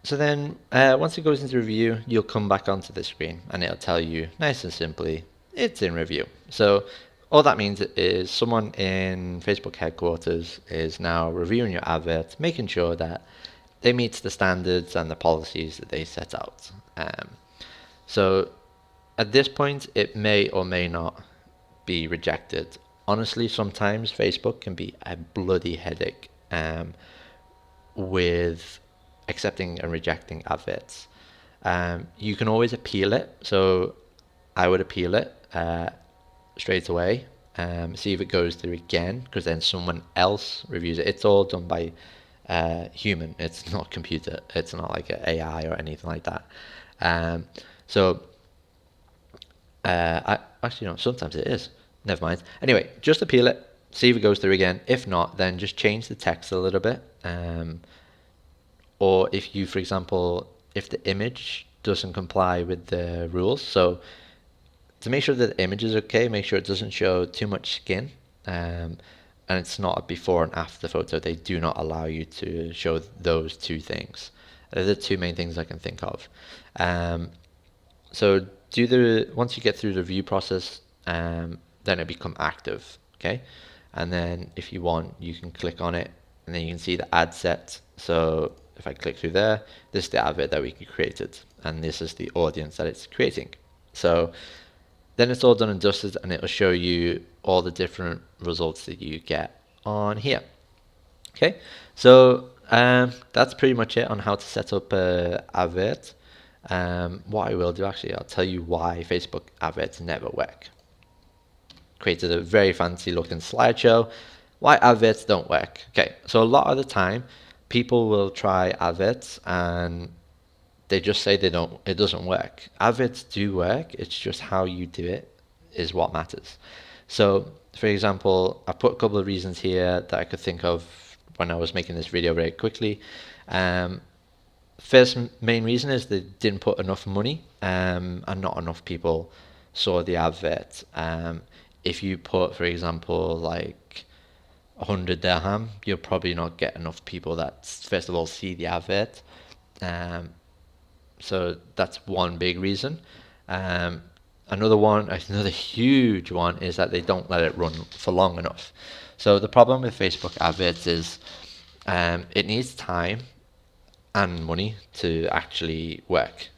So then once it goes into review, you'll come back onto the screen and it'll tell you nice and simply, it's in review. So all that means is someone in Facebook headquarters is now reviewing your advert, making sure that they meet the standards and the policies that they set out. So at this point, it may or may not be rejected. Honestly, sometimes Facebook can be a bloody headache with accepting and rejecting adverts. You can always appeal it. So I would appeal it straight away, see if it goes through again, because then someone else reviews it. It's all done by human. It's not computer. It's not like an AI or anything like that. So I actually no, sometimes it is. Never mind. Anyway, just appeal it, see if it goes through again. If not, then just change the text a little bit. Or if you, for example, if the image doesn't comply with the rules, so to make sure that the image is okay, make sure it doesn't show too much skin, and it's not a before and after photo. They do not allow you to show those two things. They're the two main things I can think of. So once you get through the review process, then it become active, okay? And then if you want, you can click on it, and then you can see the ad set. So if I click through there, this is the advert that we created, and this is the audience that it's creating. So then it's all done and dusted, and it'll show you all the different results that you get on here. Okay, so that's pretty much it on how to set up a advert. What I will do, actually, I'll tell you why Facebook adverts never work. Created a very fancy looking slideshow. Why adverts don't work. Okay, so a lot of the time, people will try adverts and they just say it doesn't work. Adverts do work, it's just how you do it is what matters. So for example, I put a couple of reasons here that I could think of when I was making this video very quickly. First main reason is they didn't put enough money, and not enough people saw the advert. If you put, for example, like 100 dirham, you'll probably not get enough people that first of all see the advert. So that's one big reason. Another huge one is that they don't let it run for long enough. So the problem with Facebook adverts is it needs time and money to actually work.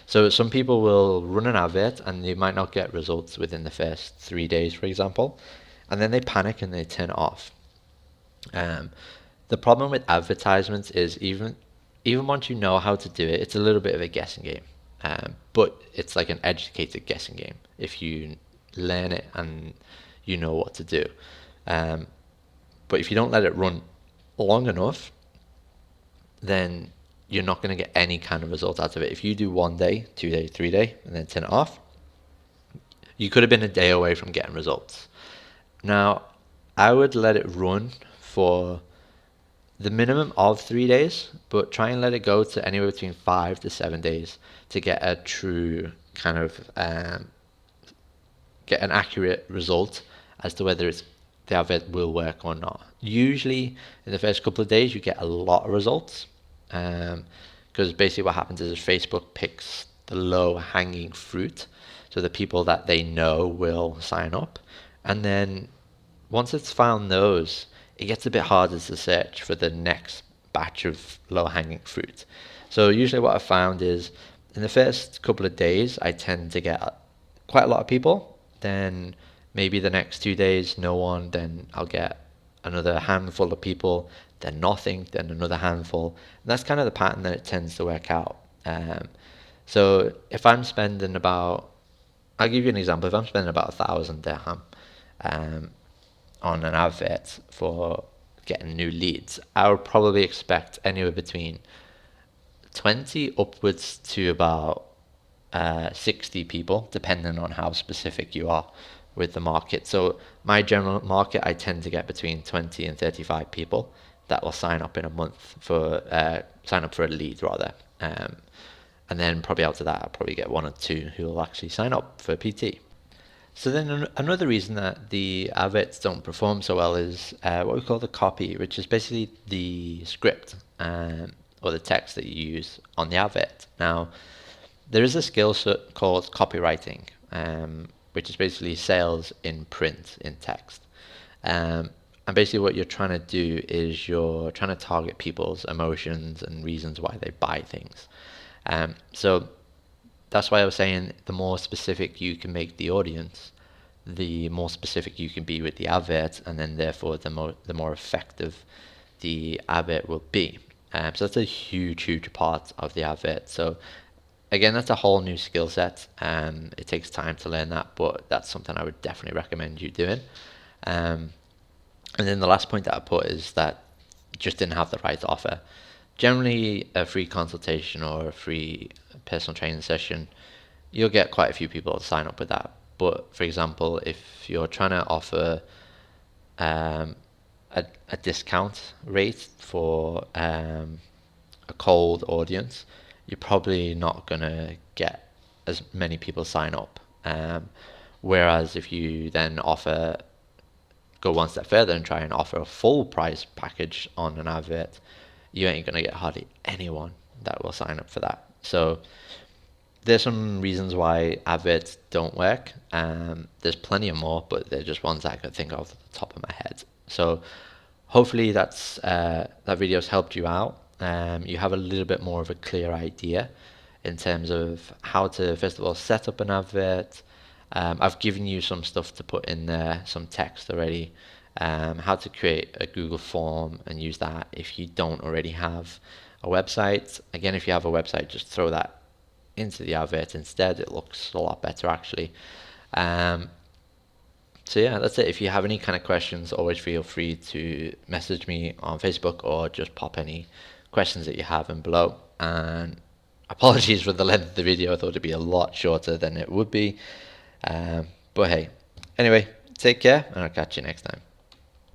So some people will run an advert and they might not get results within the first 3 days, for example, and then they panic and they turn it off. The problem with advertisements is even once you know how to do it, it's a little bit of a guessing game. But it's like an educated guessing game if you learn it and you know what to do. But if you don't let it run long enough, then you're not going to get any kind of result out of it. If you do 1 day, 2 day, 3 day, and then turn it off, you could have been a day away from getting results. Now, I would let it run for the minimum of 3 days, but try and let it go to anywhere between 5 to 7 days to get a true kind of get an accurate result as to whether the advert will work or not. Usually in the first couple of days you get a lot of results, because basically what happens is Facebook picks the low hanging fruit, so the people that they know will sign up, and then once it's found those, it gets a bit harder to search for the next batch of low hanging fruit. So usually what I found is in the first couple of days I tend to get quite a lot of people, then maybe the next 2 days no one, then I'll get another handful of people, then nothing, then another handful. And that's kind of the pattern that it tends to work out. So if I'm spending I'll give you an example. If I'm spending about 1,000 dirham on an advert for getting new leads, I would probably expect anywhere between 20 upwards to about 60 people, depending on how specific you are with the market. So my general market, I tend to get between 20 and 35 people that will sign up in a month sign up for a lead rather. And then probably after that, I'll probably get 1 or 2 who will actually sign up for PT. So then another reason that the adverts don't perform so well is what we call the copy, which is basically the script. or the text that you use on the advert. Now, there is a skill set called copywriting, which is basically sales in print, in text. And basically what you're trying to do is you're trying to target people's emotions and reasons why they buy things. So that's why I was saying the more specific you can make the audience, the more specific you can be with the advert, and then therefore the more effective the advert will be. So that's a huge part of the advert. So again, that's a whole new skill set. It takes time to learn that, but that's something I would definitely recommend you doing. And then the last point that I put is that you just didn't have the right offer. Generally, a free consultation or a free personal training session, you'll get quite a few people to sign up with that. But for example, if you're trying to offer a discount rate for a cold audience, you're probably not going to get as many people sign up. Whereas if you then go one step further and try and offer a full price package on an advert, you ain't going to get hardly anyone that will sign up for that. So there's some reasons why adverts don't work. There's plenty of more, but they're just ones that I could think of at the top of my head. So hopefully that video's helped you out. You have a little bit more of a clear idea in terms of how to, first of all, set up an advert. I've given you some stuff to put in there, some text already, how to create a Google form and use that if you don't already have a website. Again, if you have a website, just throw that into the advert instead. It looks a lot better actually. So yeah, that's it. If you have any kind of questions, always feel free to message me on Facebook or just pop any questions that you have in below. And apologies for the length of the video. I thought it'd be a lot shorter than it would be. But hey, anyway, take care and I'll catch you next time.